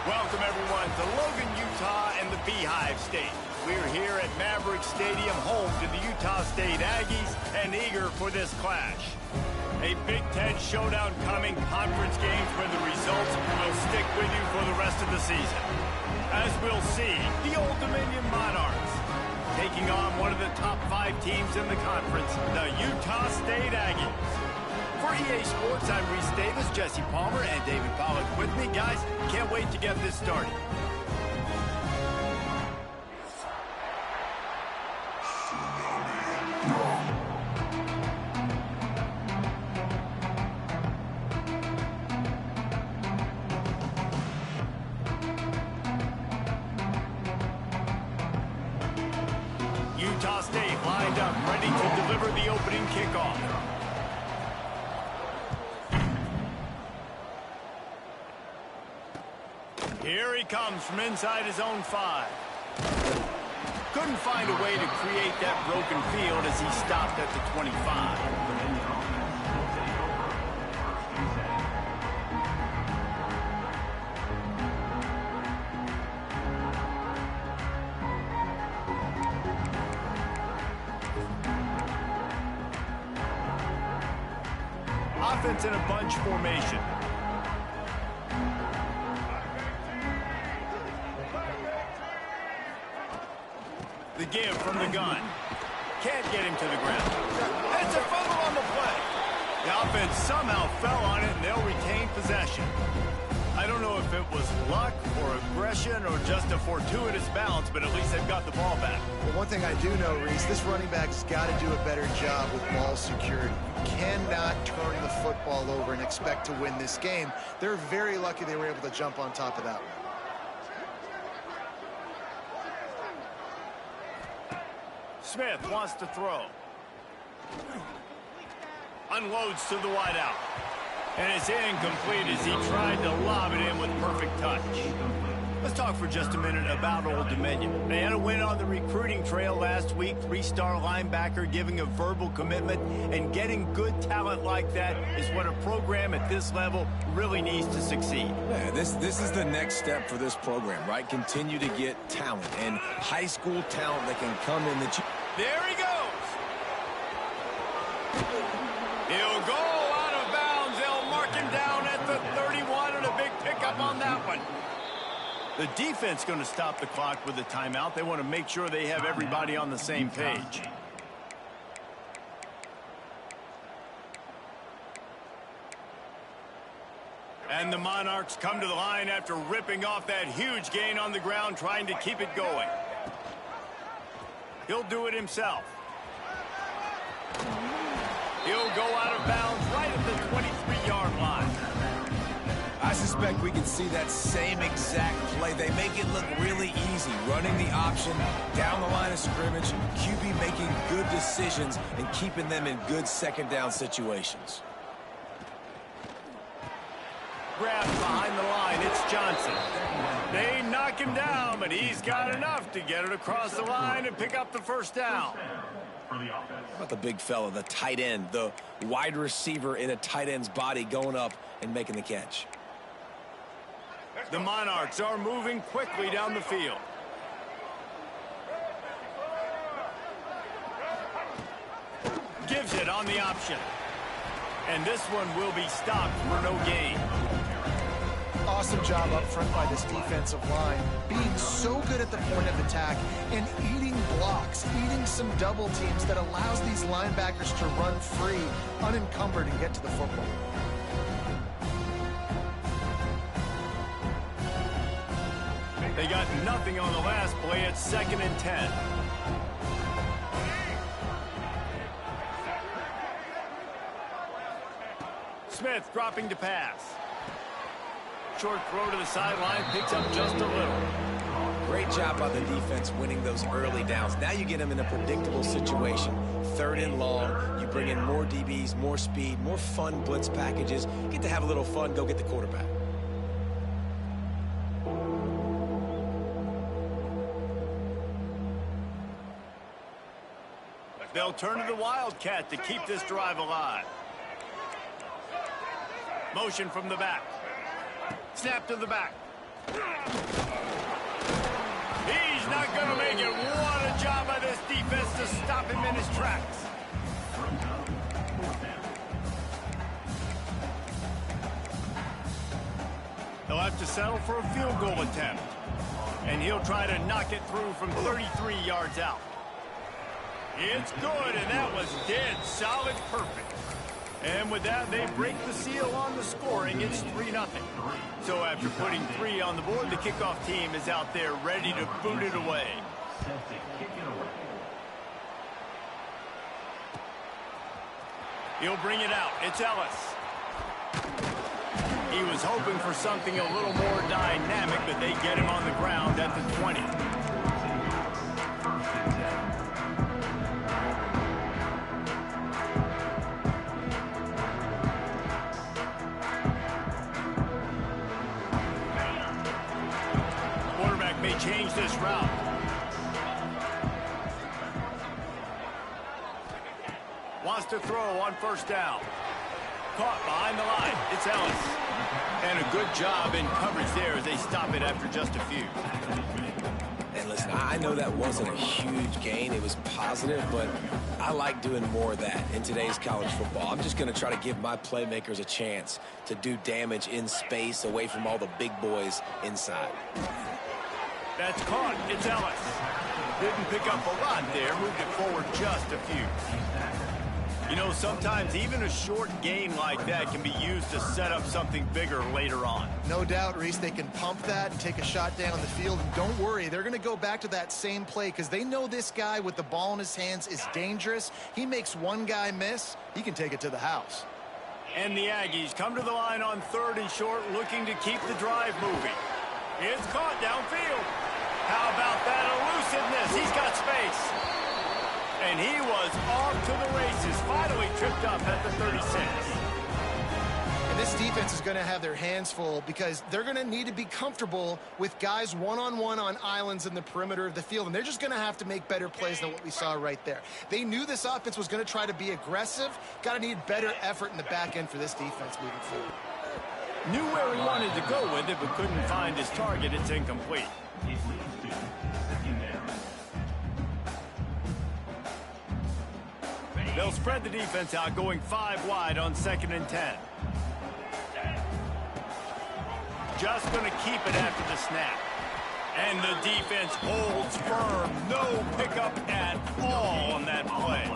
Welcome, everyone, to Logan, Utah and the Beehive State. We're here at Maverick Stadium, home to the Utah State Aggies, and eager for this clash. A Big Ten showdown coming, conference games where the results will stick with you for the rest of the season. As we'll see, the Old Dominion Monarchs taking on one of the top 5 teams in the conference, the Utah State Aggies. For EA Sports, I'm Reese Davis, Jesse Palmer, and David Pollack with me. Guys, can't wait to get this started. Utah State lined up, ready to deliver the opening kickoff. Here he comes from inside his own 5. Couldn't find a way to create that broken field as he stopped at the 25. Offense in a bunch formation. The give from the gun. Can't get him to the ground. It's a fumble on the play. The offense somehow fell on it, and they'll retain possession. I don't know if it was luck or aggression or just a fortuitous bounce, but at least they've got the ball back. Well, one thing I do know, Reese, this running back's got to do a better job with ball security. You cannot turn the football over and expect to win this game. They're very lucky they were able to jump on top of that one. Smith wants to throw. Unloads to the wideout. And it's incomplete as he tried to lob it in with perfect touch. Let's talk for just a minute about Old Dominion. They had a win on the recruiting trail last week. 3-star linebacker giving a verbal commitment, and getting good talent like that is what a program at this level really needs to succeed. Yeah, this is the next step for this program, right? Continue to get talent and high school talent that can come in the... There he goes. He'll go out of bounds. They'll mark him down at the 31, and a big pickup on that one. The defense going to stop the clock with a timeout. They want to make sure they have everybody on the same page. And the Monarchs come to the line after ripping off that huge gain on the ground, trying to keep it going. He'll do it himself. He'll go out of bounds right at the 23-yard line. I suspect we can see that same exact play. They make it look really easy, running the option down the line of scrimmage, QB making good decisions and keeping them in good second down situations. Grabbed behind the line, it's Johnson. They knock him down, but he's got enough to get it across the line and pick up the first down. How about the big fella, the tight end, the wide receiver in a tight end's body going up and making the catch? The Monarchs are moving quickly down the field. Gives it on the option. And this one will be stopped for no gain. Awesome job up front by this defensive line, being so good at the point of attack and eating blocks, eating some double teams that allows these linebackers to run free, unencumbered, and get to the football. They got nothing on the last play. It's 2nd and 10. Smith dropping to pass. Short throw to the sideline, picks up just a little. Great job by the defense winning those early downs. Now you get them in a predictable situation. 3rd and long, you bring in more DBs, more speed, more fun blitz packages. Get to have a little fun, go get the quarterback. They'll turn to the Wildcat to keep this drive alive. Motion from the back. Snap to the back. He's not going to make it. What a job by this defense to stop him in his tracks. He'll have to settle for a field goal attempt. And he'll try to knock it through from 33 yards out. It's good, and that was dead solid perfect. And with that, they break the seal on the scoring. It's 3-0. So after putting 3 on the board, the kickoff team is out there ready to boot it away. He'll bring it out. It's Ellis. He was hoping for something a little more dynamic, but they get him on the ground at the 20. Quarterback may change this route. Wants to throw on first down. Caught behind the line. It's Ellis. And a good job in coverage there as they stop it after just a few. And listen, I know that wasn't a huge gain. It was positive, but I like doing more of that in today's college football. I'm just going to try to give my playmakers a chance to do damage in space away from all the big boys inside. That's caught. It's Ellis. Didn't pick up a lot there. Moved it forward just a few. You know, sometimes even a short gain like that can be used to set up something bigger later on. No doubt, Reese, they can pump that and take a shot down the field. And don't worry, they're going to go back to that same play because they know this guy with the ball in his hands is dangerous. He makes one guy miss, he can take it to the house. And the Aggies come to the line on 3rd and short, looking to keep the drive moving. It's caught downfield. How about that elusiveness? He's got space. And he was off to the races, finally tripped up at the 36. And this defense is going to have their hands full because they're going to need to be comfortable with guys one-on-one on islands in the perimeter of the field. And they're just going to have to make better plays than what we saw right there. They knew this offense was going to try to be aggressive. Got to need better effort in the back end for this defense moving forward. Knew where he wanted to go with it, but couldn't find his target. It's incomplete. They'll spread the defense out, going 5 wide on 2nd and 10. Just going to keep it after the snap. And the defense holds firm. No pickup at all on that play.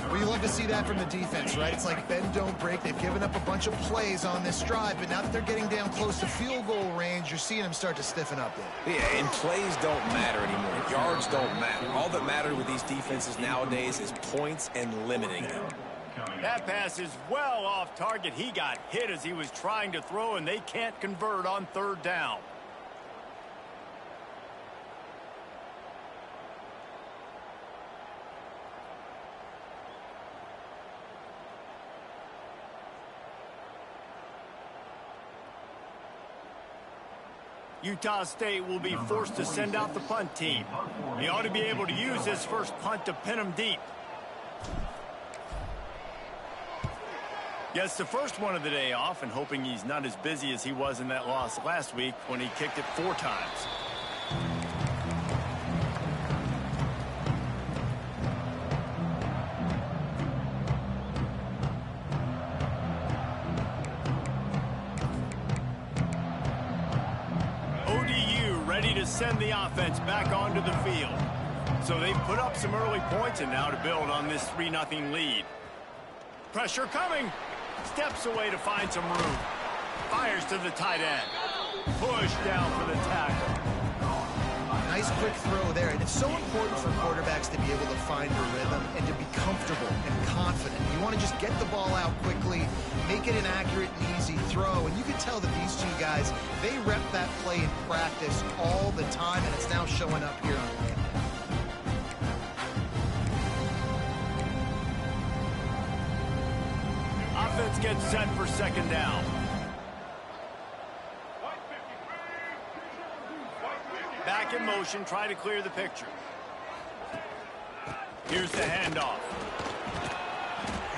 Well, you love to see that from the defense, right? It's like bend, don't break. They've given up a bunch of plays on this drive, but now that they're getting down close to field goal range, you're seeing them start to stiffen up there. Yeah, and plays don't matter anymore. Yards don't matter. All that matters with these defenses nowadays is points and limiting them. That pass is well off target. He got hit as he was trying to throw, and they can't convert on 3rd down. Utah State will be forced to send out the punt team. He ought to be able to use this first punt to pin him deep. Gets the first one of the day off and hoping he's not as busy as he was in that loss last week when he kicked it 4 times. Ready to send the offense back onto the field. So they've put up some early points and now to build on this 3-0 lead. Pressure coming. Steps away to find some room. Fires to the tight end. Push down for the tackle. Nice quick throw there. And it's so important for quarterbacks to be able to find a rhythm and to be comfortable and confident. You want to just get the ball out quickly, make it an accurate and easy throw. And you can tell that these 2 guys, they rep that play in practice all the time, and it's now showing up here on the field. Offense gets set for 2nd down. Back in motion, try to clear the picture. Here's the handoff.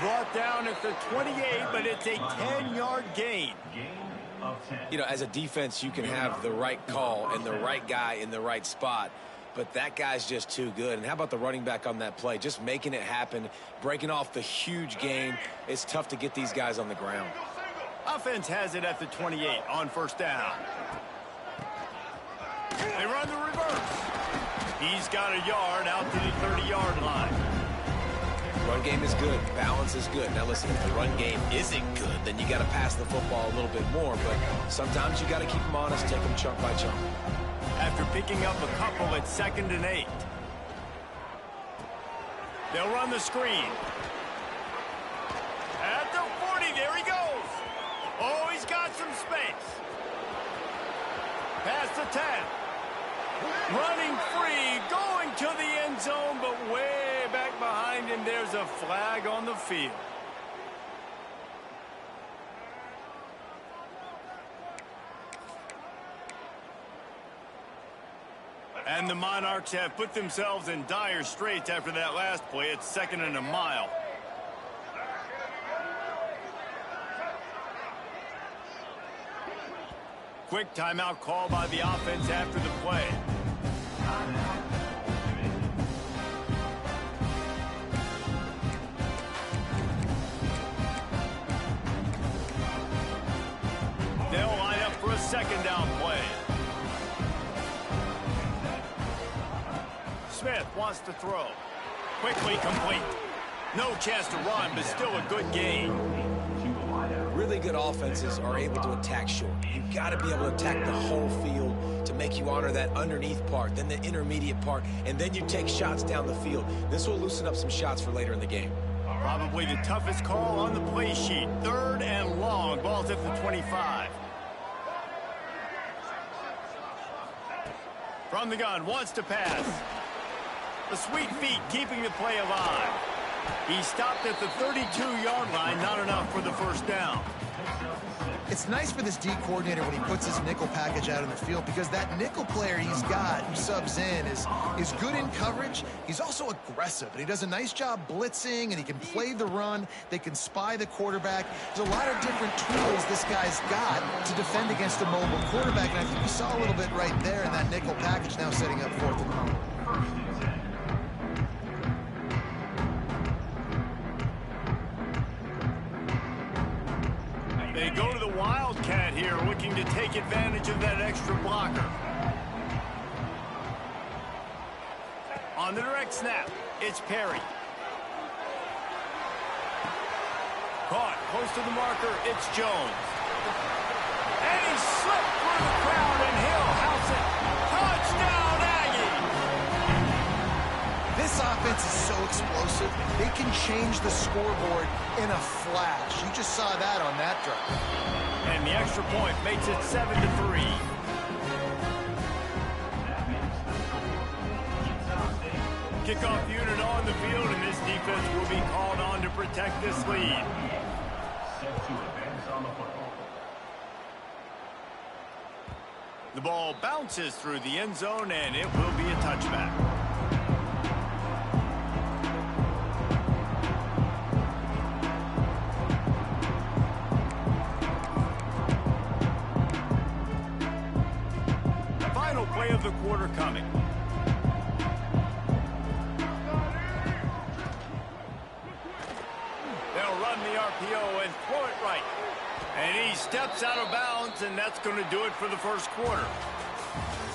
Brought down at the 28, but it's a 10-yard gain. You know, as a defense, you can have the right call and the right guy in the right spot, but that guy's just too good. And how about the running back on that play? Just making it happen, breaking off the huge gain. It's tough to get these guys on the ground. Offense has it at the 28 on first down. They run the reverse. He's got a yard out to the 30-yard line. Run game is good. Balance is good. Now listen, if the run game isn't good, then you got to pass the football a little bit more. But sometimes you got to keep them honest, take them chunk by chunk. After picking up a couple at 2nd and 8. They'll run the screen. At the 40, there he goes. Oh, he's got some space. Past the 10. Running free, going to the end zone, but way back behind him, there's a flag on the field. And the Monarchs have put themselves in dire straits after that last play. It's 2nd and a mile. Quick timeout call by the offense after the play. They'll line up for a 2nd down play. Smith wants to throw. Quickly complete. No chance to run, but still a good gain. Really good offenses are able to attack short. You've got to be able to attack the whole field to make you honor that underneath part, then the intermediate part, and then you take shots down the field. This will loosen up some shots for later in the game. Probably the toughest call on the play sheet. 3rd and long. Ball's at the 25. From the gun, wants to pass. The sweet feet keeping the play alive. He stopped at the 32-yard line, not enough for the first down. It's nice for this D coordinator when he puts his nickel package out in the field, because that nickel player he's got who subs in is good in coverage. He's also aggressive, and he does a nice job blitzing, and he can play the run. They can spy the quarterback. There's a lot of different tools this guy's got to defend against a mobile quarterback, and I think we saw a little bit right there in that nickel package, now setting up 4th and long. They go to the Wildcat here, looking to take advantage of that extra blocker. On the direct snap, it's Perry. Caught close to the marker, it's Jones. And he slipped through the crowd, and he'll house it. Touchdown, Aggie! This offense is so explosive, they can change the scoreboard in a flash. You just saw that on that drive. And the extra point makes it 7-3. Kickoff unit on the field, and this defense will be called on to protect this lead. The ball bounces through the end zone, and it will be a touchback. Final play of the quarter coming. They'll run the RPO and throw it right. And he steps out of bounds, and that's going to do it for the first quarter.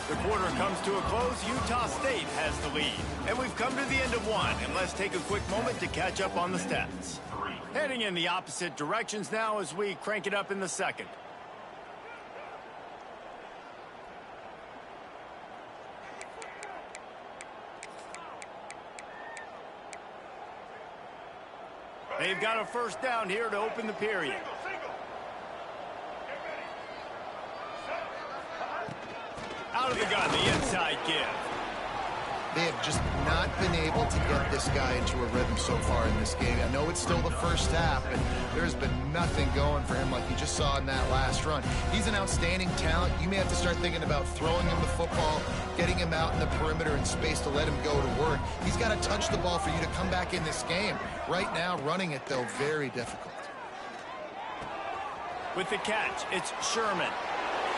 The quarter comes to a close. Utah State has the lead. And we've come to the end of one, and let's take a quick moment to catch up on the stats. Heading in the opposite directions now as we crank it up in the second. They've got a first down here to open the period. Out of the gun, the inside give. They have just not been able to get this guy into a rhythm so far in this game. I know it's still the first half, and there's been nothing going for him like you just saw in that last run. He's an outstanding talent. You may have to start thinking about throwing him the football, getting him out in the perimeter in space to let him go to work. He's got to touch the ball for you to come back in this game. Right now, running it, though, very difficult. With the catch, it's Sherman.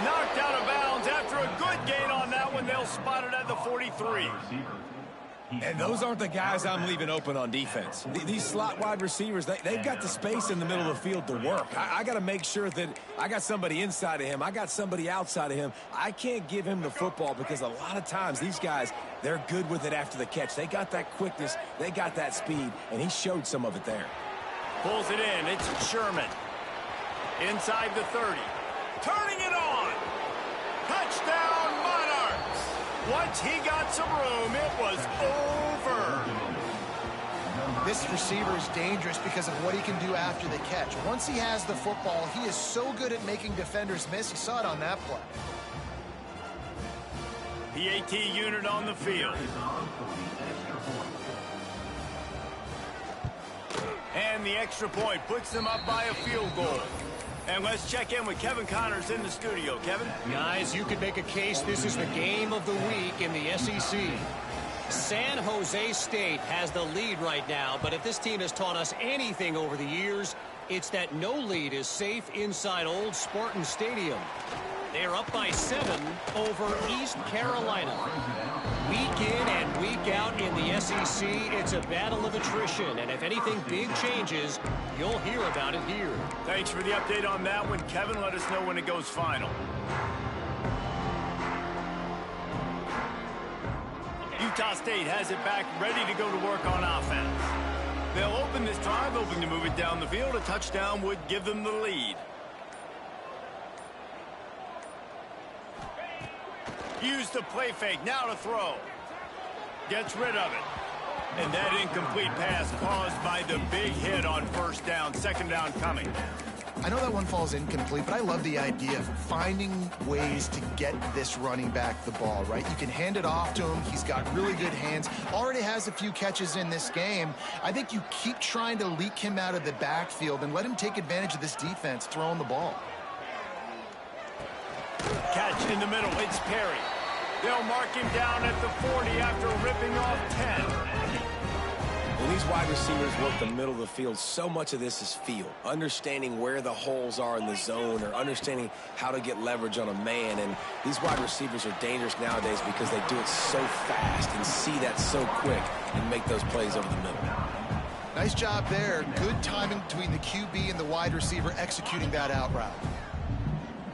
Knocked out of bounds after a good gain on that one. They'll spot it at the 43. And those aren't the guys I'm leaving open on defense. These slot wide receivers, they've got the space in the middle of the field to work. I got to make sure that I got somebody inside of him. I got somebody outside of him. I can't give him the football because a lot of times these guys, they're good with it after the catch. They got that quickness. They got that speed, and he showed some of it there. Pulls it in. It's Sherman. Inside the 30. Turning it on. Touchdown, Monarchs. Once he got some room, it was over. This receiver is dangerous because of what he can do after the catch. Once he has the football, he is so good at making defenders miss. You saw it on that play. PAT unit on the field. And the extra point puts them up by a field goal. And let's check in with Kevin Connors in the studio. Kevin? Guys, you could make a case this is the game of the week in the SEC. San Jose State has the lead right now, but if this team has taught us anything over the years, it's that no lead is safe inside Old Spartan Stadium. They're up by 7 over East Carolina. Week in and week out in the SEC, it's a battle of attrition, and if anything big changes, you'll hear about it here. Thanks for the update on that one, Kevin. Let us know when it goes final. Utah State has it back, ready to go to work on offense. They'll open this drive, hoping to move it down the field. A touchdown would give them the lead. Use the play fake, now to throw. Gets rid of it. And that incomplete pass caused by the big hit on first down. Second down coming. I know that one falls incomplete, but I love the idea of finding ways to get this running back the ball, right? You can hand it off to him. He's got really good hands. Already has a few catches in this game. I think you keep trying to leak him out of the backfield and let him take advantage of this defense throwing the ball. Catch in the middle, it's Perry. They'll mark him down at the 40 after ripping off 10. When these wide receivers work the middle of the field, so much of this is feel. Understanding where the holes are in the zone or understanding how to get leverage on a man. And these wide receivers are dangerous nowadays because they do it so fast and see that so quick and make those plays over the middle. Nice job there. Good timing between the QB and the wide receiver executing that out route.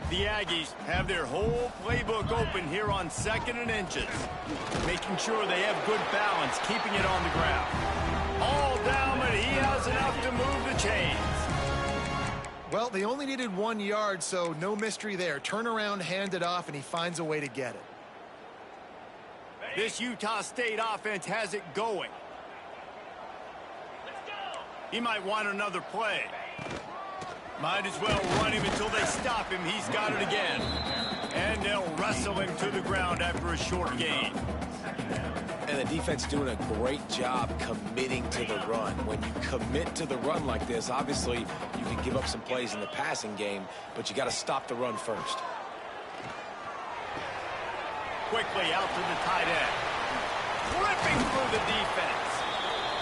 The Aggies have their whole playbook open here on 2nd and inches, making sure they have good balance, keeping it on the ground. All down, but he has enough to move the chains. Well, they only needed 1 yard, so no mystery there. Turn around, hand it off, and he finds a way to get it. This Utah State offense has it going. He might want another play. Might as well run him until they stop him. He's got it again. And they'll wrestle him to the ground after a short gain. And the defense doing a great job committing to the run. When you commit to the run like this, obviously you can give up some plays in the passing game, but you got to stop the run first. Quickly out to the tight end. Ripping through the defense.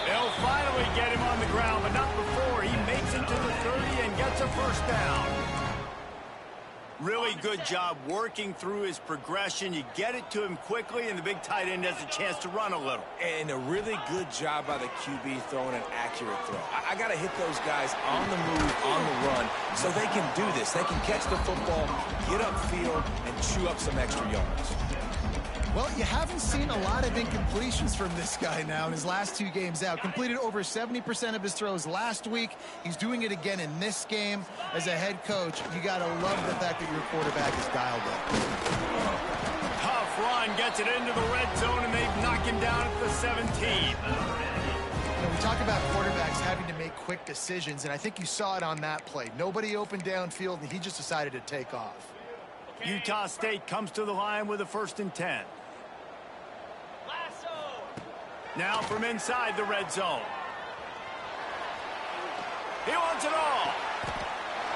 They'll finally get him on the ground, but not before he makes it to the 30 and gets a first down. Really good job working through his progression. You get it to him quickly, and the big tight end has a chance to run a little. And a really good job by the QB throwing an accurate throw. I got to hit those guys on the move, on the run, so they can do this. They can catch the football, get upfield, and chew up some extra yards. Well, you haven't seen a lot of incompletions from this guy now in his last 2 games out. Completed over 70% of his throws last week. He's doing it again in this game. As a head coach, you got to love the fact that your quarterback is dialed up. Tough run, gets it into the red zone, and they've knocked him down at the 17. We talk about quarterbacks having to make quick decisions, and I think you saw it on that play. Nobody opened downfield, and he just decided to take off. Utah State comes to the line with a 1st and 10. Now from inside the red zone. He wants it all.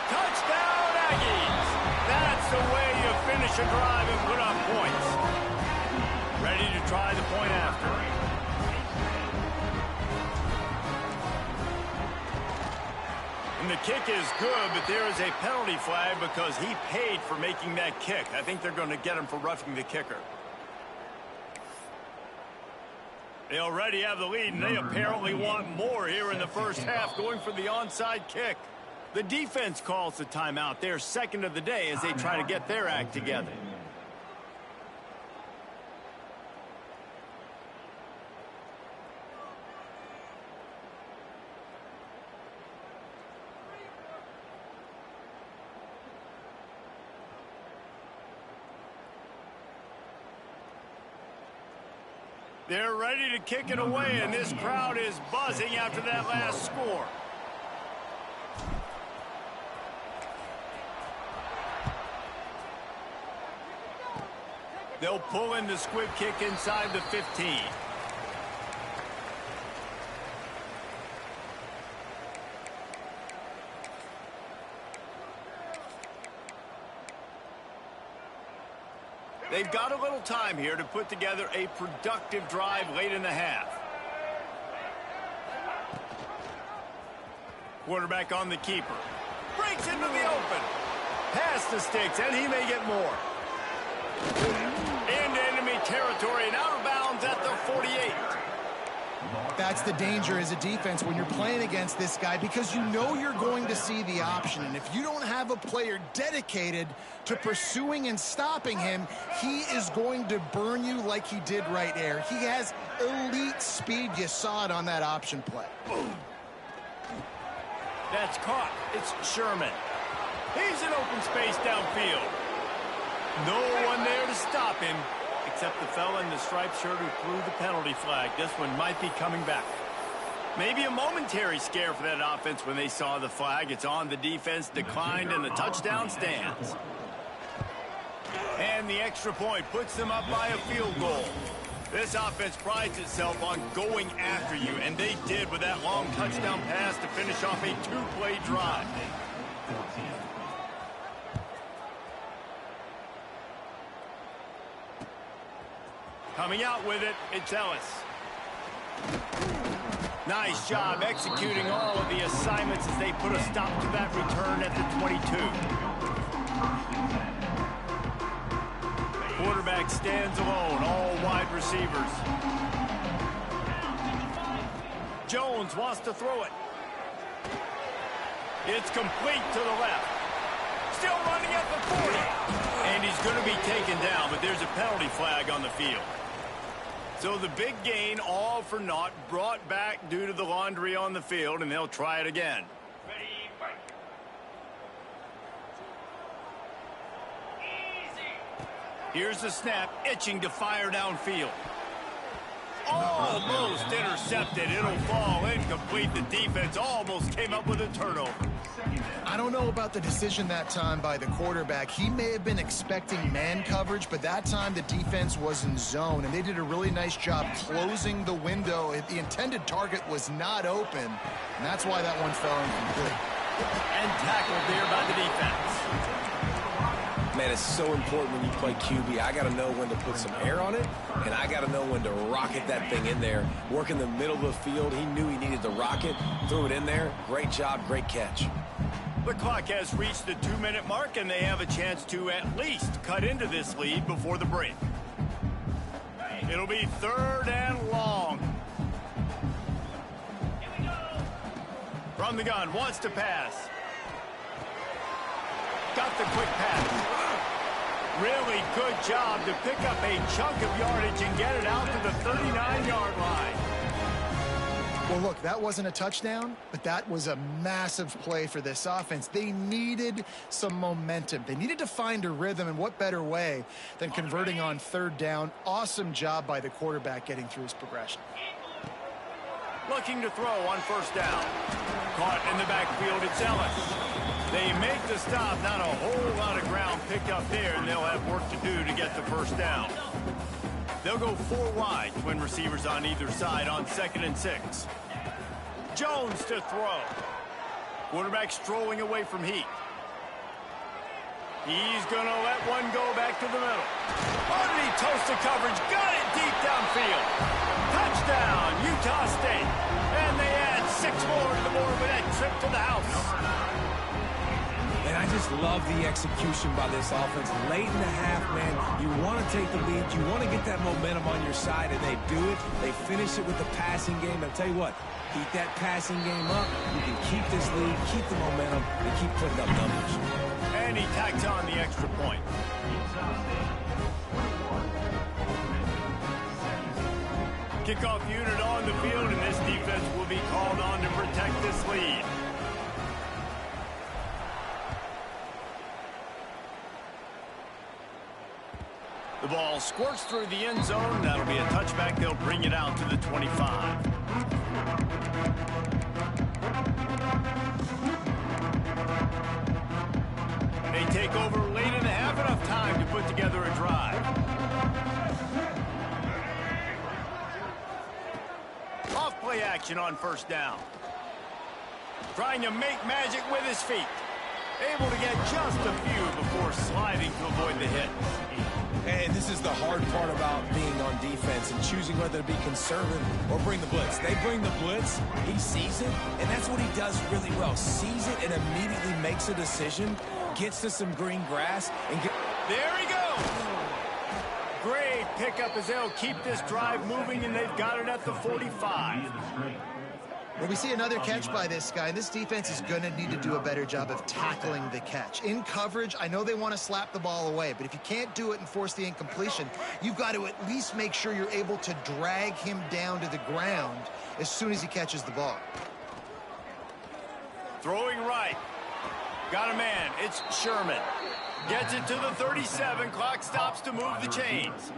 Touchdown, Aggies. That's the way you finish a drive and put up points. Ready to try the point after. And the kick is good, but there is a penalty flag because he paid for making that kick. I think they're going to get him for roughing the kicker. They already have the lead, and they apparently want more here in the first half, going for the onside kick. The defense calls the timeout. They're second of the day as they try to get their act together. They're ready to kick it away, and this crowd is buzzing after that last score. They'll pull in the squib kick inside the 15. They've got a little time here to put together a productive drive late in the half. Quarterback on the keeper. Breaks into the open. Past the sticks, and he may get more. Into enemy territory and out of bounds at the 48. That's the danger as a defense when you're playing against this guy, because you know you're going to see the option. And if you don't have a player dedicated to pursuing and stopping him, he is going to burn you like he did right there. He has elite speed. You saw it on that option play. Boom. That's caught. It's Sherman. He's in open space downfield. No one there to stop him, except the fella in the striped shirt who threw the penalty flag. This one might be coming back. Maybe a momentary scare for that offense when they saw the flag. It's on the defense, declined, and the touchdown stands. And the extra point puts them up by a field goal. This offense prides itself on going after you, and they did with that long touchdown pass to finish off a two-play drive. Coming out with it, it's Ellis. Nice job executing all of the assignments as they put a stop to that return at the 22. Quarterback stands alone, all wide receivers. Jones wants to throw it. It's complete to the left. Still running at the 40. And he's going to be taken down, but there's a penalty flag on the field. So the big gain, all for naught, brought back due to the laundry on the field, and they'll try it again. Ready, fight. Easy. Here's the snap, itching to fire downfield. Almost intercepted. It'll fall incomplete. The defense almost came up with a turnover. I don't know about the decision that time by the quarterback. He may have been expecting man coverage, but that time the defense was in zone, and they did a really nice job closing the window. The intended target was not open, and that's why that one fell incomplete. And tackled there by the defense. Man, it's so important when you play QB. I got to know when to put some air on it, and I got to know when to rocket that thing in there. Work in the middle of the field. He knew he needed to rocket, threw it in there. Great job, great catch. The clock has reached the 2-minute mark, and they have a chance to at least cut into this lead before the break. It'll be 3rd and long. From the gun, wants to pass. Got the quick pass. Really good job to pick up a chunk of yardage and get it out to the 39-yard line. Well, look, that wasn't a touchdown, but that was a massive play for this offense. They needed some momentum. They needed to find a rhythm, and what better way than converting on 3rd down. Awesome job by the quarterback getting through his progression. Looking to throw on 1st down. Caught in the backfield, it's Ellis. They make the stop, not a whole lot of ground picked up there, and they'll have work to do to get the 1st down. They'll go 4 wide, twin receivers on either side on 2nd and 6. Jones to throw. Quarterback strolling away from Heat. He's going to let one go back to the middle. Underneath toasted coverage. Got it deep downfield. Touchdown, Utah State. And they add 6 more to the board with that trip to the house. And I just love the execution by this offense. Late in the half, man, you want to take the lead. You want to get that momentum on your side, and they do it. They finish it with the passing game. I'll tell you what, keep that passing game up. You can keep this lead, keep the momentum, and keep putting up numbers. And he tacks on the extra point. Kickoff unit on the field, and this defense will be called on to protect this lead. The ball squirts through the end zone. That'll be a touchback. They'll bring it out to the 25. They take over late in the half, enough time to put together a drive. Off play action on 1st down. Trying to make magic with his feet. Able to get just a few before sliding to avoid the hit. And this is the hard part about being on defense and choosing whether to be conservative or bring the blitz. They bring the blitz, he sees it, and that's what he does really well. Sees it and immediately makes a decision, gets to some green grass, and there he goes! Great pickup as they'll keep this drive moving, and they've got it at the 45. Well, we see another catch by this guy. This defense is going to need to do a better job of tackling the catch. In coverage, I know they want to slap the ball away, but if you can't do it and force the incompletion, you've got to at least make sure you're able to drag him down to the ground as soon as he catches the ball. Throwing right. Got a man. It's Sherman. Gets it to the 37. Clock stops to move the chains.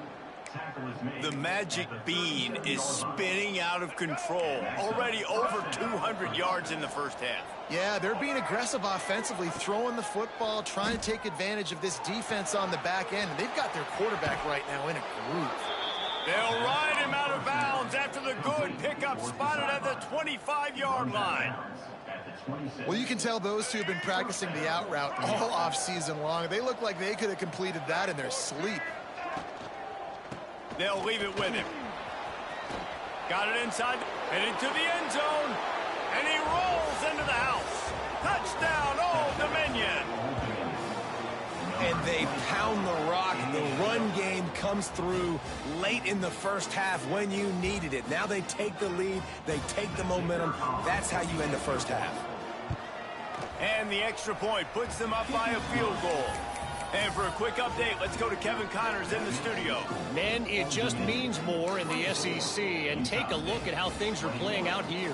The magic bean is spinning out of control. Already over 200 yards in the first half. Yeah, they're being aggressive offensively, throwing the football, trying to take advantage of this defense on the back end. They've got their quarterback right now in a groove. They'll ride him out of bounds after the good pickup spotted at the 25-yard line. Well, you can tell those two have been practicing the out route all off-season long. They look like they could have completed that in their sleep. They'll leave it with him. Got it inside, heading to the end zone, and he rolls into the house. Touchdown, Old Dominion. And they pound the rock. The run game comes through late in the first half when you needed it. Now they take the lead. They take the momentum. That's how you end the first half. And the extra point puts them up by a field goal. And for a quick update, let's go to Kevin Connors in the studio. Men, it just means more in the SEC. And take a look at how things are playing out here.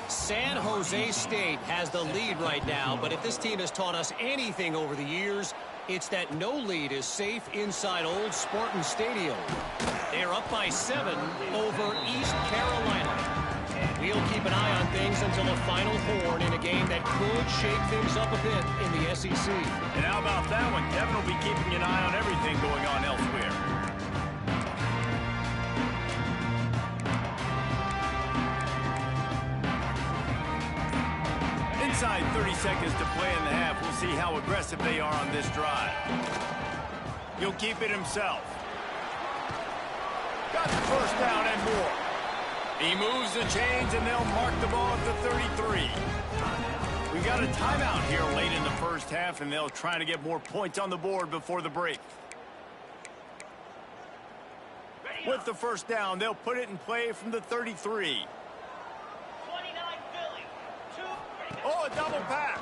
San Jose State has the lead right now, but if this team has taught us anything over the years, it's that no lead is safe inside Old Spartan Stadium. They're up by 7 over East Carolina. We'll keep an eye on things until the final horn in a game that could shake things up a bit in the SEC. And how about that one? Kevin will be keeping an eye on everything going on elsewhere. Inside 30 seconds to play in the half. We'll see how aggressive they are on this drive. He'll keep it himself. Got the first down and more. He moves the chains, and they'll mark the ball at the 33. We got a timeout here late in the first half, and they'll try to get more points on the board before the break. With the first down, they'll put it in play from the 33. Oh, a double pass.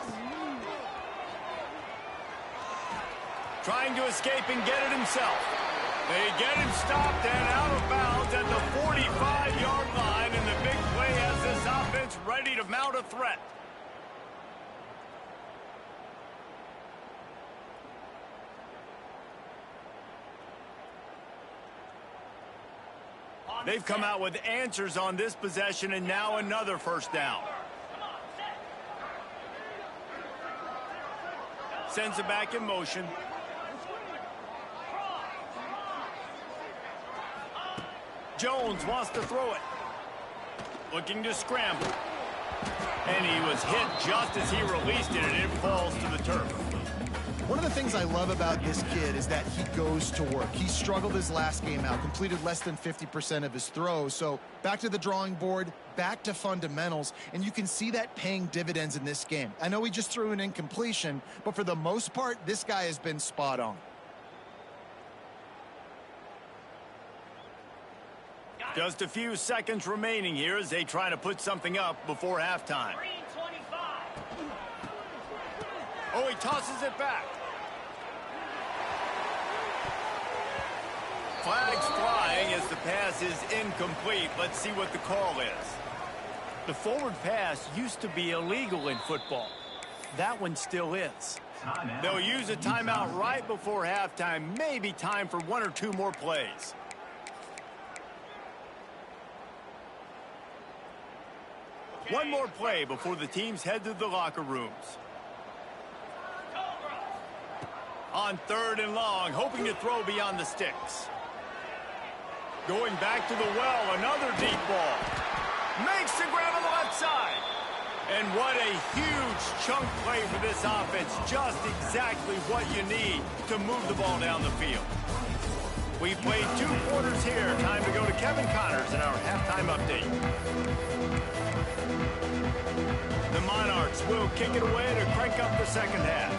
Trying to escape and get it himself. They get him stopped and out of bounds at the 45-yard line, and the big play has this offense ready to mount a threat. They've come out with answers on this possession, and now another first down. Sends it back in motion. Jones wants to throw it. Looking to scramble. And he was hit just as he released it, and it falls to the turf. One of the things I love about this kid is that he goes to work. He struggled his last game out, completed less than 50% of his throws. So back to the drawing board, back to fundamentals, and you can see that paying dividends in this game. I know he just threw an incompletion, but for the most part, this guy has been spot on. Just a few seconds remaining here as they try to put something up before halftime. Oh, he tosses it back. Flags flying as the pass is incomplete. Let's see what the call is. The forward pass used to be illegal in football. That one still is. They'll use a timeout right before halftime. Maybe time for one or two more plays. One more play before the teams head to the locker rooms. On 3rd and long, hoping to throw beyond the sticks. Going back to the well, another deep ball. Makes the grab on the left side. And what a huge chunk play for this offense. Just exactly what you need to move the ball down the field. We played 2 quarters here. Time to go to Kevin Connors in our halftime update. The Monarchs will kick it away to crank up the second half.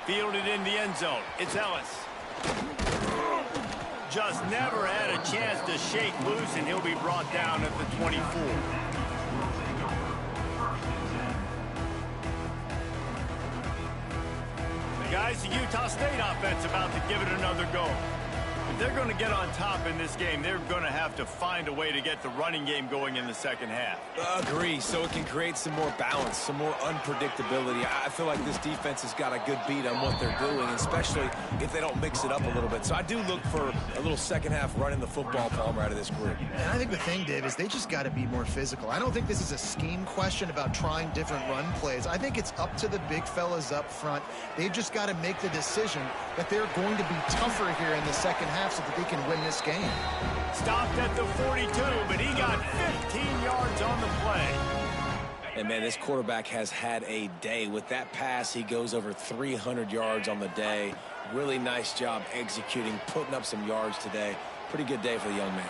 Fielded in the end zone. It's Ellis. Just never had a chance to shake loose, and he'll be brought down at the 24. Guys, the Utah State offense about to give it another go. If they're going to get on top in this game, they're going to have to find a way to get the running game going in the second half. Agree, so it can create some more balance, some more unpredictability. I feel like this defense has got a good beat on what they're doing, especially if they don't mix it up a little bit. So I do look for a little second half running the football, Palmer, out of this group. And I think the thing, Dave, is they just got to be more physical. I don't think this is a scheme question about trying different run plays. I think it's up to the big fellas up front. They've just got to make the decision that they're going to be tougher here in the second half so that they can win this game. Stopped at the 42, but he got 15 yards on the play. And, man, this quarterback has had a day. With that pass, he goes over 300 yards on the day. Really nice job executing, putting up some yards today. Pretty good day for the young man.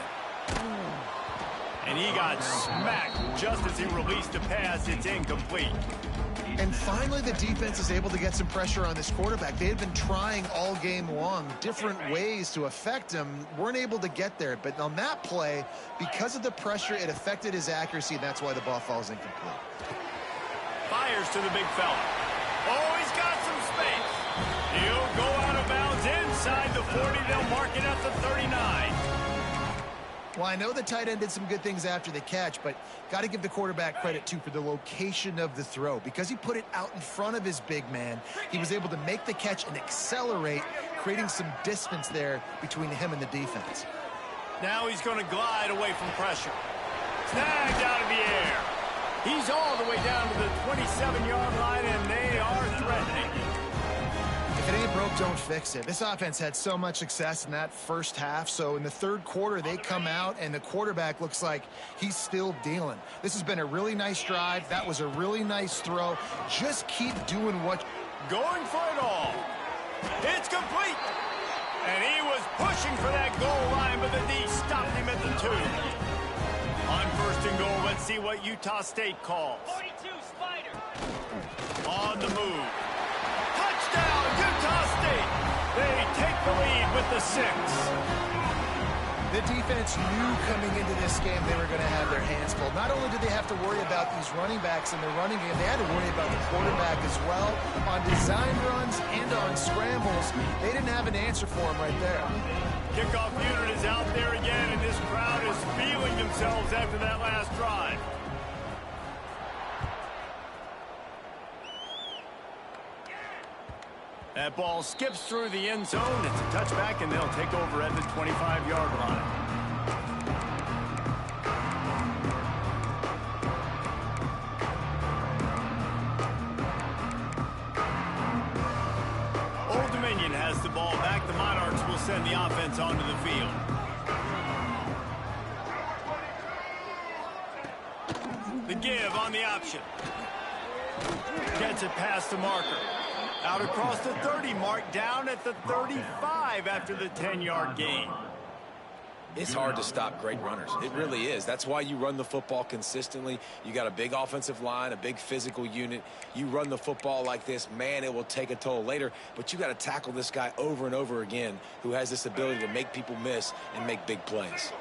And he got smacked just as he released a pass. It's incomplete. And finally, the defense is able to get some pressure on this quarterback. They had been trying all game long different ways to affect him. Weren't able to get there. But on that play, because of the pressure, it affected his accuracy, and that's why the ball falls incomplete. Fires to the big fella. Oh, he's got some space. He'll go out of bounds inside the 40. They'll mark it at the 39. Well, I know the tight end did some good things after the catch, but got to give the quarterback credit, too, for the location of the throw. Because he put it out in front of his big man, he was able to make the catch and accelerate, creating some distance there between him and the defense. Now he's going to glide away from pressure. Snagged out of the air. He's all the way down to the 27-yard line, and they are threatening. If it ain't broke, don't fix it. This offense had so much success in that first half, so in the third quarter, they come out, and the quarterback looks like he's still dealing. This has been a really nice drive. That was a really nice throw. Just keep doing what... Going for it all. It's complete. And he was pushing for that goal line, but the D stopped him at the 2. On 1st and goal, let's see what Utah State calls. 42 Spider. On the move. Touchdown, Utah State. They take the lead with the 6. The defense knew coming into this game they were going to have their hands full. Not only did they have to worry about these running backs in the running game, they had to worry about the quarterback as well. On design runs and on scrambles, they didn't have an answer for him right there. Kickoff unit is out there again, and this crowd is feeling themselves after that last drive. That ball skips through the end zone. It's a touchback, and they'll take over at the 25-yard line. The give on the option. Gets it past the marker. Out across the 30 mark, down at the 35 after the 10-yard gain. It's hard to stop great runners. It really is. That's why you run the football consistently. You got a big offensive line, a big physical unit. You run the football like this, man, it will take a toll later. But you got to tackle this guy over and over again who has this ability to make people miss and make big plays.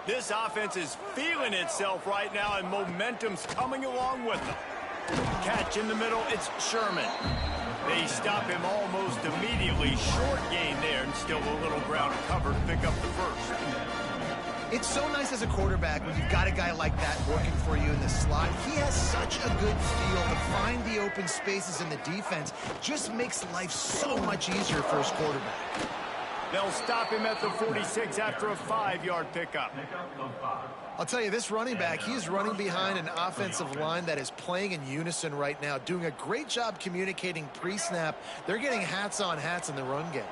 This offense is feeling itself right now, and momentum's coming along with them. Catch in the middle, it's Sherman. They stop him almost immediately. Short gain there, and still a little ground to cover to pick up the first. It's so nice as a quarterback when you've got a guy like that working for you in the slot. He has such a good feel to find the open spaces in the defense. Just makes life so much easier for his quarterback. They'll stop him at the 46 after a 5-yard pickup. I'll tell you, this running back, he's running behind an offensive line that is playing in unison right now, doing a great job communicating pre-snap. They're getting hats on hats in the run game.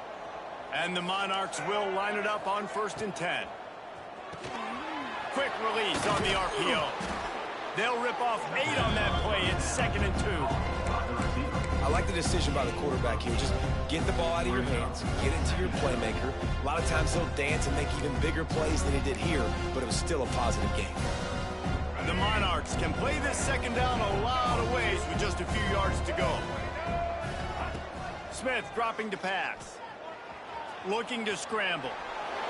And the Monarchs will line it up on 1st and 10. Quick release on the RPO. They'll rip off 8 on that play. It's 2nd and 2. I like the decision by the quarterback here. Just get the ball out of your hands, get it to your playmaker. A lot of times he'll dance and make even bigger plays than he did here, but it was still a positive game. The Monarchs can play this 2nd down a lot of ways with just a few yards to go. Smith dropping to pass. Looking to scramble.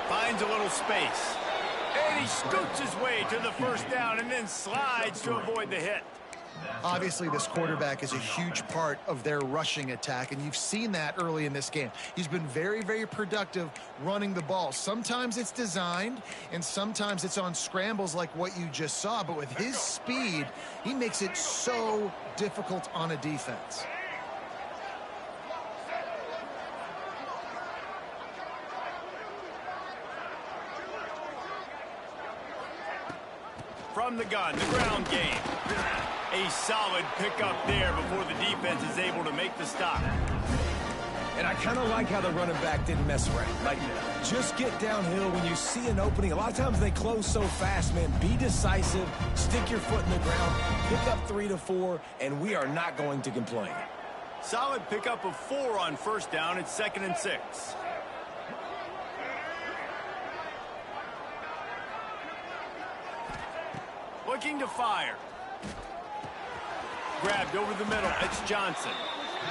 Finds a little space. And he scoots his way to the 1st down and then slides to avoid the hit. Obviously, this quarterback is a huge part of their rushing attack, and you've seen that early in this game. He's been very, very productive running the ball. Sometimes it's designed, and sometimes it's on scrambles like what you just saw. But with his speed, he makes it so difficult on a defense. From the gun, the ground game. A solid pickup there before the defense is able to make the stop. And I kind of like how the running back didn't mess around. Like, just get downhill when you see an opening. A lot of times they close so fast, man. Be decisive, stick your foot in the ground, pick up 3 to 4, and we are not going to complain. Solid pickup of 4 on 1st down. It's 2nd and 6. Looking to fire. Grabbed over the middle. It's Johnson.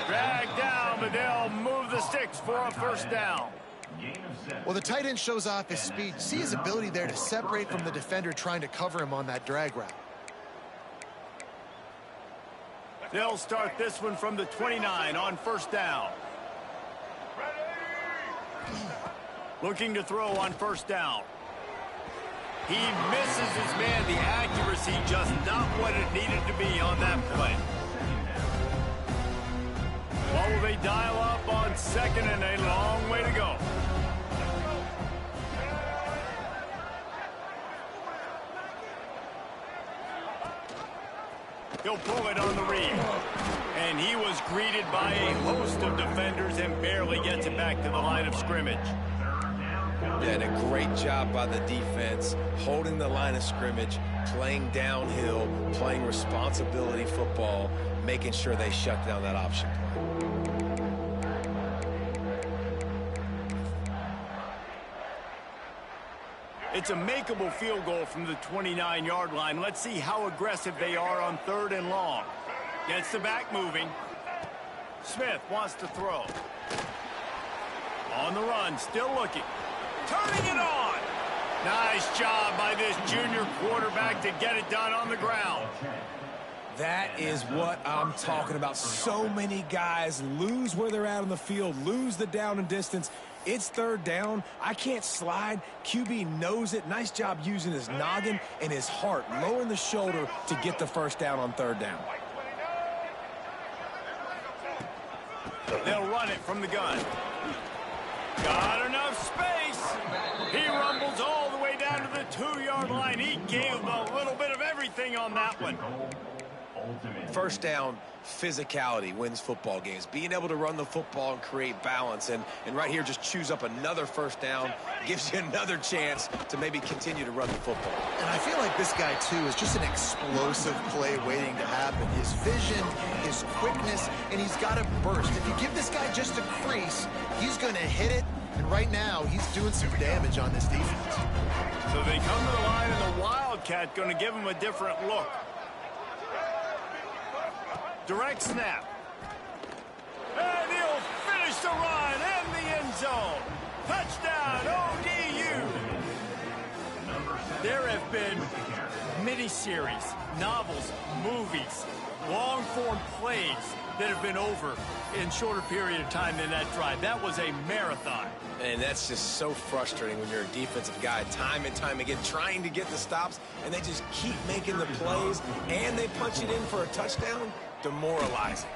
Dragged down, but they'll move the sticks for a 1st down. Well, the tight end shows off his speed. See his ability there to separate from the defender trying to cover him on that drag route. They'll start this one from the 29 on 1st down. Looking to throw on 1st down. He misses his man. The accuracy just not what it needed to be on that play. What will they dial up on 2nd and a long way to go? He'll pull it on the read. And he was greeted by a host of defenders and barely gets it back to the line of scrimmage. Yeah, and a great job by the defense, holding the line of scrimmage, playing downhill, playing responsibility football, making sure they shut down that option play. It's a makeable field goal from the 29-yard line. Let's see how aggressive they are on 3rd and long. Gets the back moving. Smith wants to throw. On the run, still looking. Turning it on. Nice job by this junior quarterback to get it done on the ground. That is what I'm talking about. So many guys lose where they're at on the field, lose the down and distance. It's 3rd down. I can't slide. QB knows it. Nice job using his noggin and his heart, lowering the shoulder to get the 1st down on 3rd down. They'll run it from the gun. Got enough space. He rumbles all the way down to the 2-yard line. He gave a little bit of everything on that one. 1st down, physicality wins football games. Being able to run the football and create balance. And right here, just choose up another first down. Gives you another chance to maybe continue to run the football. And I feel like this guy, too, is just an explosive play waiting to happen. His vision, his quickness, and he's got a burst. If you give this guy just a crease, he's going to hit it. And right now, he's doing some damage on this defense. So they come to the line, and the Wildcat going to give him a different look. Direct snap. And he'll finish the run in the end zone. Touchdown, ODU. There have been miniseries, novels, movies, long-form plays that have been over in shorter period of time than that drive. That was a marathon. And that's just so frustrating when you're a defensive guy, time and time again, trying to get the stops, and they just keep making the plays, and they punch it in for a touchdown. Demoralizing.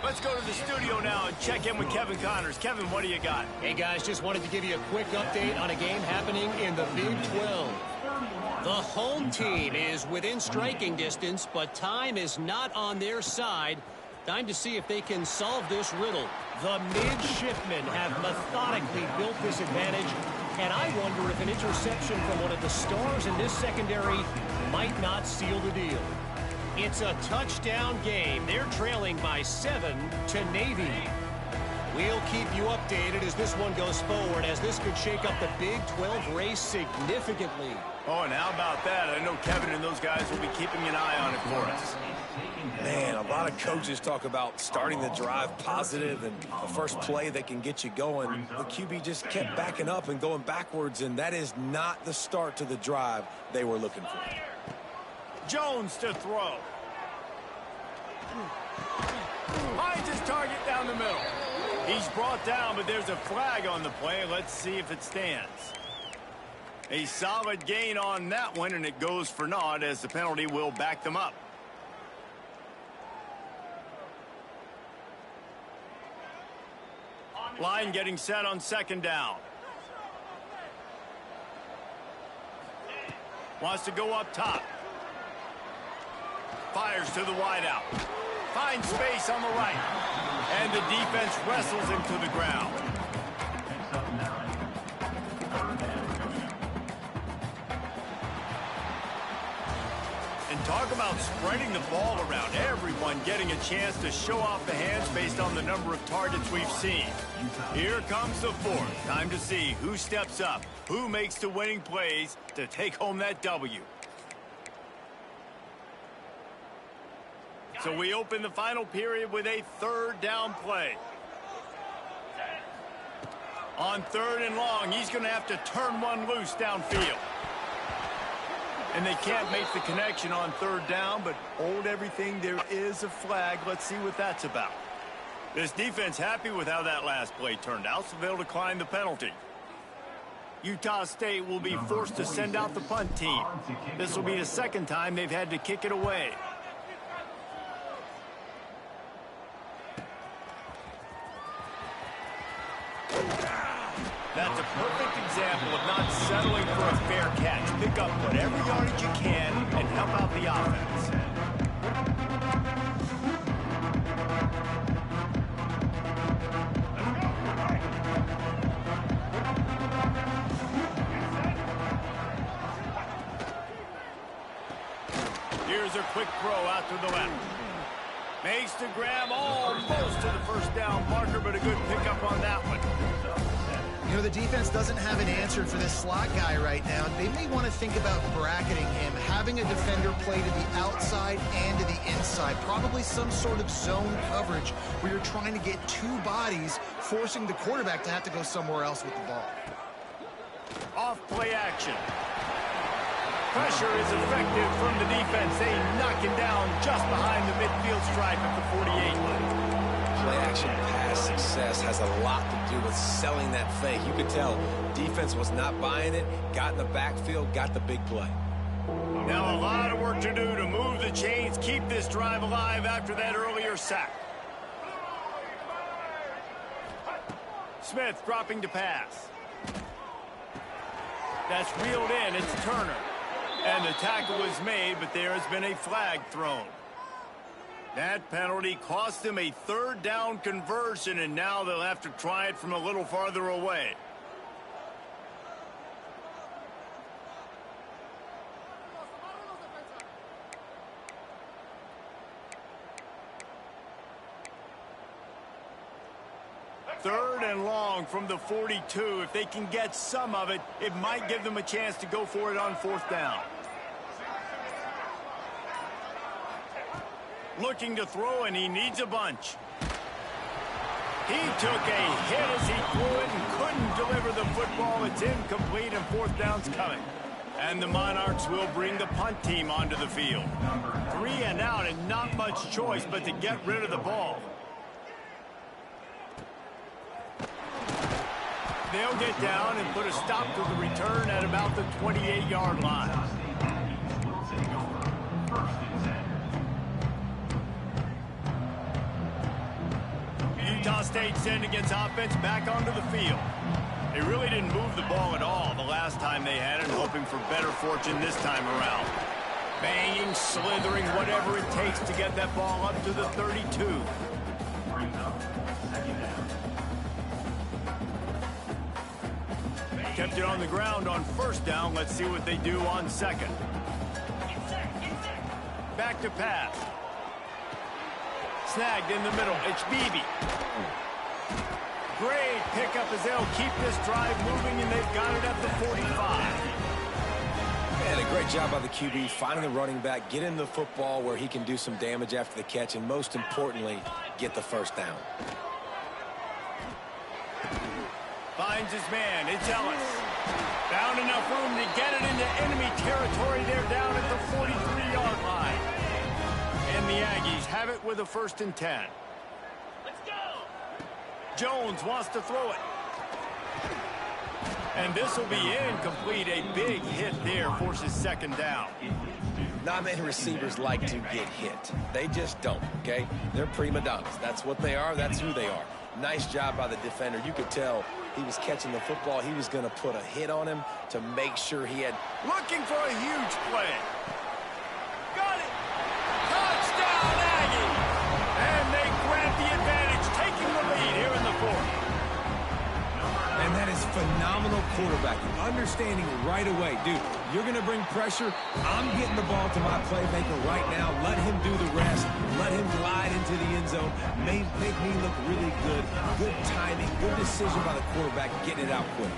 Let's go to the studio now and check in with Kevin Connors. Kevin, what do you got? Hey, guys, just wanted to give you a quick update on a game happening in the Big 12. The home team is within striking distance, but time is not on their side. Time to see if they can solve this riddle. The midshipmen have methodically built this advantage, and I wonder if an interception from one of the stars in this secondary might not seal the deal. It's a touchdown game. They're trailing by 7 to Navy. We'll keep you updated as this one goes forward, as this could shake up the Big 12 race significantly. Oh, and how about that? I know Kevin and those guys will be keeping an eye on it for us. Man, a lot of coaches talk about starting the drive positive and the first play that can get you going. The QB just kept backing up and going backwards, and that is not the start to the drive they were looking for. Jones to throw. Finds his target down the middle. He's brought down, but there's a flag on the play. Let's see if it stands. A solid gain on that one, and it goes for naught as the penalty will back them up. Line getting set on second down. Wants to go up top. Fires to the wideout. Finds space on the right. And the defense wrestles him to the ground. And talk about spreading the ball around. Everyone getting a chance to show off the hands based on the number of targets we've seen. Here comes the fourth. Time to see who steps up, who makes the winning plays to take home that W. So we open the final period with a third down play. On third and long, he's going to have to turn one loose downfield. And they can't make the connection on third down, but hold everything. There is a flag. Let's see what that's about. This defense happy with how that last play turned out, so they'll decline the penalty. Utah State will be forced to send out the punt team. This will be the second time they've had to kick it away. That's a perfect example of not settling for a fair catch. Pick up whatever yardage you can and help out the offense. Here's a quick throw out to the left. Makes the grab almost to the first down marker, but a good pickup on that one. You know, the defense doesn't have an answer for this slot guy right now. They may want to think about bracketing him, having a defender play to the outside and to the inside. Probably some sort of zone coverage where you're trying to get two bodies, forcing the quarterback to have to go somewhere else with the ball. Off play action. Pressure is effective from the defense. They knock him down just behind the midfield stripe at the 48. Play-action pass success has a lot to do with selling that fake. You could tell defense was not buying it, got in the backfield, got the big play. Now a lot of work to do to move the chains, keep this drive alive after that earlier sack. Smith dropping to pass. That's reeled in. It's Turner. And the tackle is made, but there has been a flag thrown. That penalty cost them a third down conversion, and now they'll have to try it from a little farther away. Third and long from the 42. If they can get some of it, it might give them a chance to go for it on fourth down. Looking to throw, and he needs a bunch. He took a hit as he threw it and couldn't deliver the football. It's incomplete, and fourth down's coming. And the Monarchs will bring the punt team onto the field. 3 and out, and not much choice but to get rid of the ball. They'll get down and put a stop to the return at about the 28-yard line. Utah State sending its offense back onto the field. They really didn't move the ball at all the last time they had it, hoping for better fortune this time around. Banging, slithering, whatever it takes to get that ball up to the 32. Kept it on the ground on first down. Let's see what they do on second. Back to pass. Snagged in the middle. It's Beebe. Great pickup as they'll keep this drive moving, and they've got it at the 45. And a great job by the QB finding the running back, getting the football where he can do some damage after the catch, and most importantly, get the first down. Finds his man. It's Ellis. Found enough room to get it into enemy territory. They're down at the 43-yard line. And the Aggies have it with a 1st and 10. Let's go! Jones wants to throw it. And this will be incomplete. A big hit there forces second down. Not many receivers like to get hit. They just don't, okay? They're prima donnas. That's what they are. That's who they are. Nice job by the defender. You could tell he was catching the football. He was going to put a hit on him to make sure he had... Looking for a huge play. Got it. Touchdown, Aggie. And they grab the advantage, taking the lead here in the fourth. And that is phenomenal quarterbacking. Understanding right away, dude, you're going to bring pressure. I'm getting the ball to my playmaker right now. Let him do the rest. Let him glide into the end zone. Make me look really good. Good timing. Good decision by the quarterback, getting it out quick.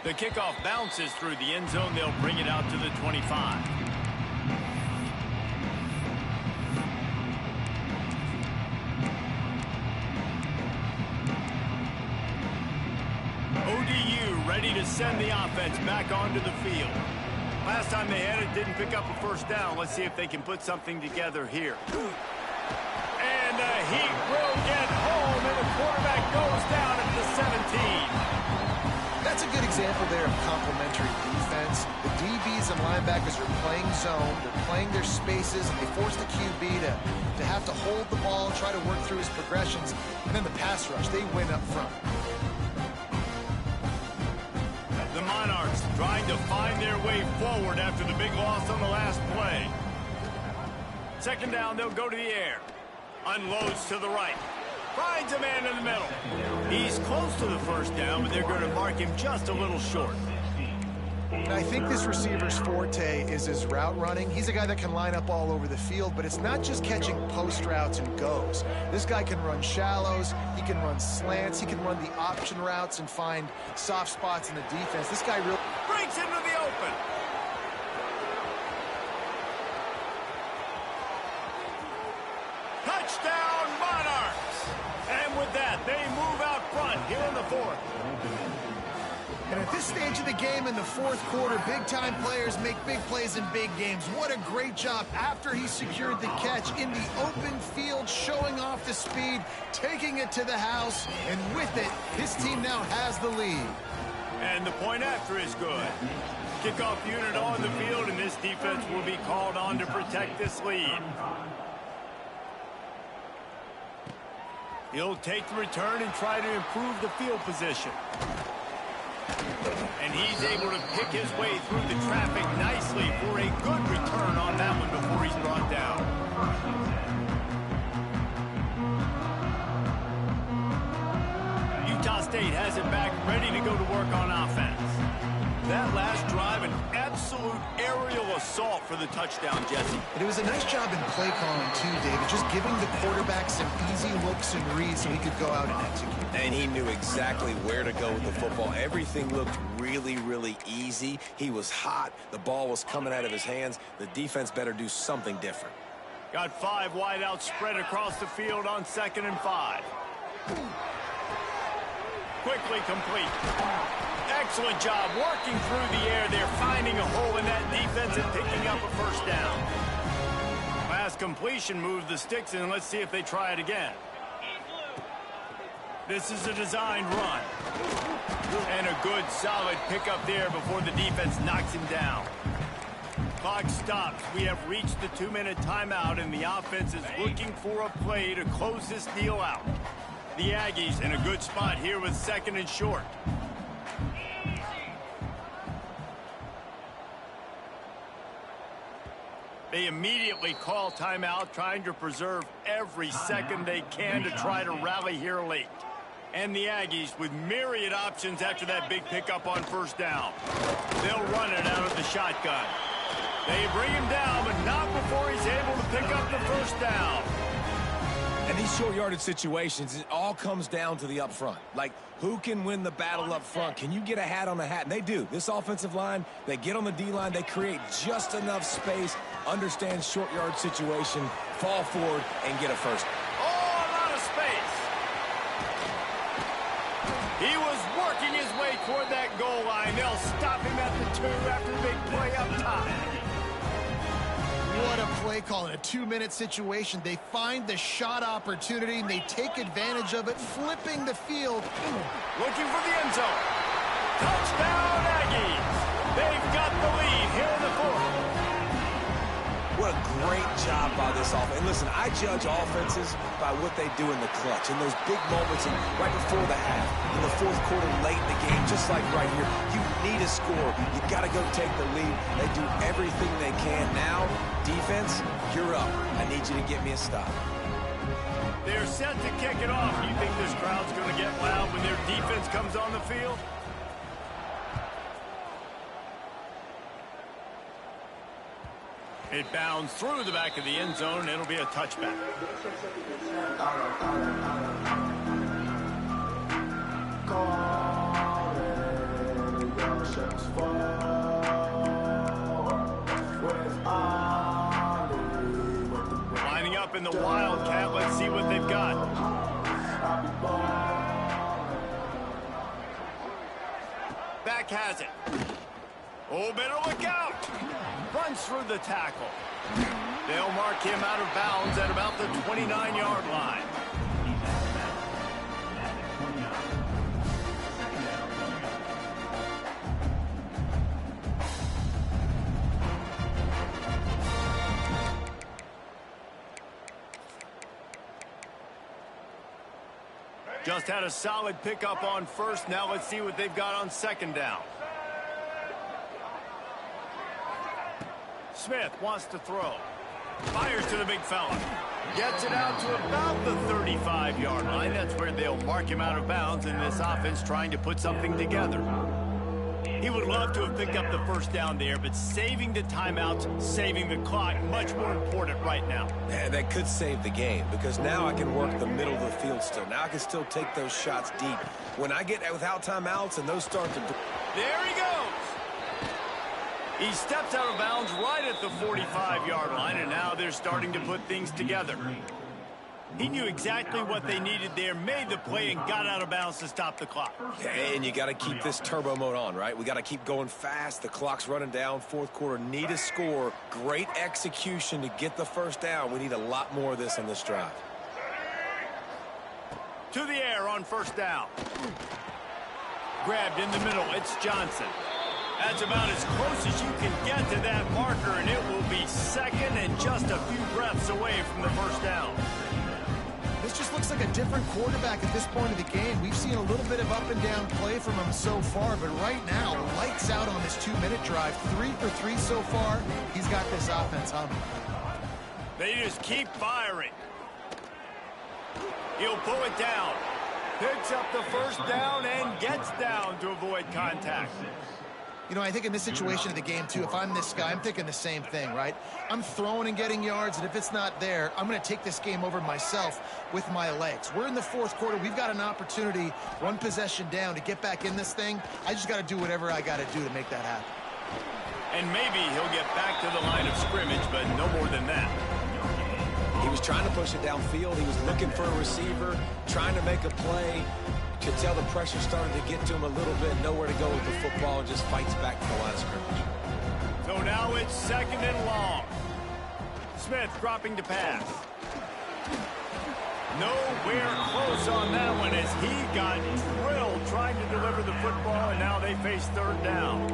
The kickoff bounces through the end zone. They'll bring it out to the 25. ODU ready to send the offense back onto the field. Last time they had it, didn't pick up a first down. Let's see if they can put something together here. And the heat will get home, and the quarterback goes down at the 17. That's a good example there of complementary defense. The DBs and linebackers are playing zone. They're playing their spaces, and they force the QB to have to hold the ball, try to work through his progressions. And then the pass rush, they win up front. The Monarchs trying to find their way forward after the big loss on the last play. Second down, they'll go to the air. Unloads to the right. Finds a man in the middle. He's close to the first down, but they're going to mark him just a little short. And I think this receiver's forte is his route running. He's a guy that can line up all over the field, but it's not just catching post routes and goes. This guy can run shallows, he can run slants, he can run the option routes and find soft spots in the defense. This guy really Breaks into the open. Touchdown, Monarchs! And with that, they move out front here in the fourth. And at this stage of the game in the fourth quarter, big-time players make big plays in big games. What a great job after he secured the catch in the open field, showing off the speed, taking it to the house, and with it, his team now has the lead. And the point after is good. Kickoff unit on the field, and this defense will be called on to protect this lead. He'll take the return and try to improve the field position. And he's able to pick his way through the traffic nicely for a good return on that one before he's brought down. Utah State has it back, ready to go to work on offense. That last drive, an absolute aerial assault for the touchdown, Jesse. And it was a nice job in play calling, too, David. Just giving the quarterback some easy looks and reads so he could go out and execute. And he knew exactly where to go with the football. Everything looked really, really easy. He was hot. The ball was coming out of his hands. The defense better do something different. Got 5 wideouts spread across the field on 2nd and 5. Quickly complete. Excellent job working through the air there, finding a hole in that defense and picking up a first down. Last completion moves the sticks in. Let's see if they try it again. This is a designed run. And a good, solid pickup there before the defense knocks him down. Clock stops. We have reached the 2-minute timeout, and the offense is looking for a play to close this deal out. The Aggies in a good spot here with 2nd and short. They immediately call timeout, trying to preserve every second they can to try to rally here late. And the Aggies with myriad options after that big pickup on first down. They'll run it out of the shotgun. They bring him down, but not before he's able to pick up the first down. And these short yardage situations, it all comes down to the up front. Like, who can win the battle up front? Can you get a hat on a hat? And they do. This offensive line, they get on the D-line, they create just enough space, understand short yard situation, fall forward, and get a first. Oh, a lot of space. He was working his way toward that goal line. They'll stop him at the 2 after a big play up top. What a play call in a 2-minute situation. They find the shot opportunity, and they take advantage of it, flipping the field. Looking for the end zone. Touchdown, Aggies. They've got the lead here in the 4th. What a great job by this offense. And listen, I judge offenses by what they do in the clutch, in those big moments, and right before the half, in the 4th quarter, late in the game, just like right here. You need a score. You got to go take the lead. They do everything they can. Now, defense, you're up. I need you to get me a stop. They're set to kick it off. You think this crowd's going to get loud when their defense comes on the field? It bounds through the back of the end zone. It'll be a touchback. Lining up in the Wildcat. Let's see what they've got. Back has it. Oh, better look out. Runs through the tackle. They'll mark him out of bounds at about the 29-yard line. Just had a solid pickup on first. Now let's see what they've got on 2nd down. Smith wants to throw. Fires to the big fella. Gets it out to about the 35-yard line. That's where they'll mark him out of bounds in this offense trying to put something together. He would love to have picked up the first down there, but saving the timeouts, saving the clock, much more important right now. And that could save the game, because now I can work the middle of the field still. Now I can still take those shots deep. When I get without timeouts and those start to... There he goes. He steps out of bounds right at the 45-yard line, and now they're starting to put things together. He knew exactly what they needed there, made the play, and got out of bounds to stop the clock. And you got to keep this turbo mode on, right? We got to keep going fast. The clock's running down. 4th quarter, need a score. Great execution to get the first down. We need a lot more of this on this drive. To the air on first down. Grabbed in the middle. It's Johnson. That's about as close as you can get to that marker, and it will be 2nd and just a few breaths away from the first down. This this just looks like a different quarterback at this point of the game. We've seen a little bit of up and down play from him so far, but right now, lights out on this 2-minute drive. 3 for 3 so far. He's got this offense humming. They just keep firing. He'll pull it down. Picks up the first down and gets down to avoid contact. You know, I think in this situation of the game, too, if I'm this guy, I'm thinking the same thing, right? I'm throwing and getting yards, and if it's not there, I'm going to take this game over myself with my legs. We're in the fourth quarter. We've got an opportunity, one possession down, to get back in this thing. I just got to do whatever I got to do to make that happen. And maybe he'll get back to the line of scrimmage, but no more than that. He was trying to push it downfield. He was looking for a receiver, trying to make a play. Could tell the pressure started to get to him a little bit. Nowhere to go with the football, and just fights back to the line of scrimmage. So now it's 2nd and long. Smith dropping to pass. Nowhere close on that one as he got drilled trying to deliver the football, and now they face 3rd down.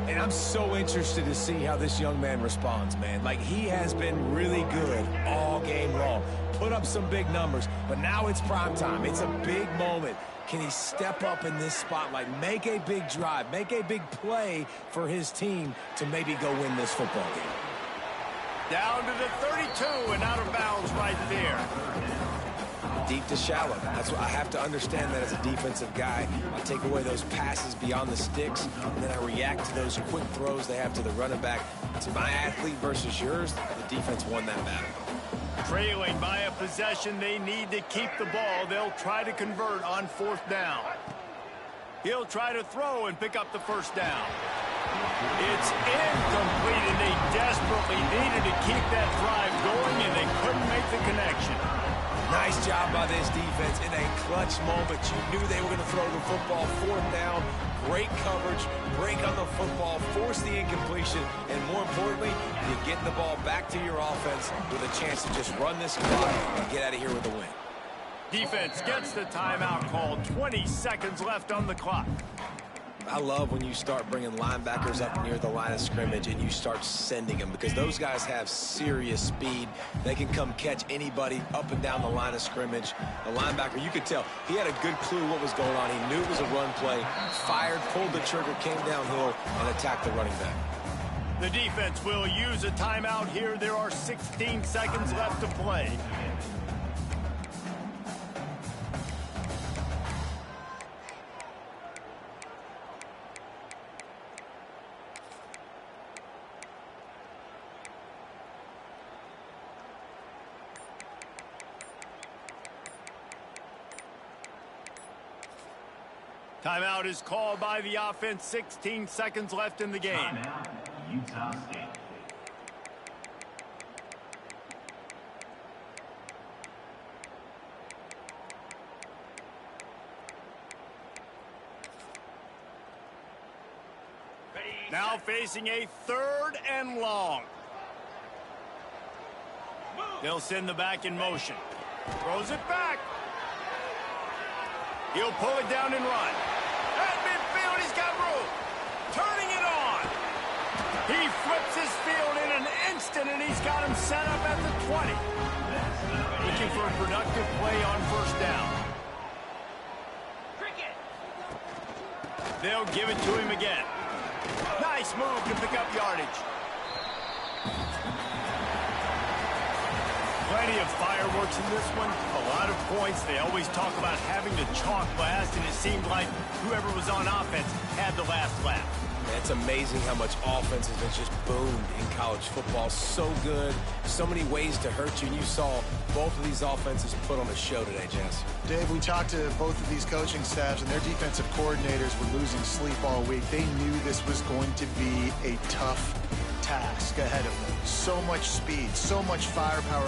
And I'm so interested to see how this young man responds, man. Like, he has been really good all game long. Put up some big numbers, but now it's prime time. It's a big moment. Can he step up in this spotlight, make a big drive, make a big play for his team to maybe go win this football game? Down to the 32 and out of bounds right there. Deep to shallow. That's what I have to understand that as a defensive guy. I take away those passes beyond the sticks, and then I react to those quick throws they have to the running back. It's my athlete versus yours. The defense won that battle. Trailing by a possession, they need to keep the ball. They'll try to convert on 4th down. He'll try to throw and pick up the first down. It's incomplete, and they desperately needed to keep that drive going, and they couldn't make the connection. Nice job by this defense in a clutch moment. You knew they were going to throw the football. 4th down, great coverage, break on the football, force the incompletion, and more importantly, you get the ball back to your offense with a chance to just run this clock and get out of here with a win. Defense gets the timeout called. 20 seconds left on the clock. I love when you start bringing linebackers up near the line of scrimmage and you start sending them, because those guys have serious speed. They can come catch anybody up and down the line of scrimmage. The linebacker, you could tell, he had a good clue what was going on. He knew it was a run play, fired, pulled the trigger, came downhill, and attacked the running back. The defense will use a timeout here. There are 16 seconds left to play. Timeout is called by the offense. 16 seconds left in the game. Timeout, Utah State. Now facing a 3rd and long. They'll send the back in motion. Throws it back. He'll pull it down and run. At midfield, he's got room. Turning it on. He flips his field in an instant, and he's got him set up at the 20. Looking for a productive play on 1st down. They'll give it to him again. Nice move to pick up yardage. Plenty of fireworks in this one. A lot of points. They always talk about having to chalk last, and it seemed like whoever was on offense had the last laugh. It's amazing how much offense has just boomed in college football. So good. So many ways to hurt you. And you saw both of these offenses put on a show today, Jess. Dave, we talked to both of these coaching staffs, and their defensive coordinators were losing sleep all week. They knew this was going to be a tough task ahead of them. So much speed, so much firepower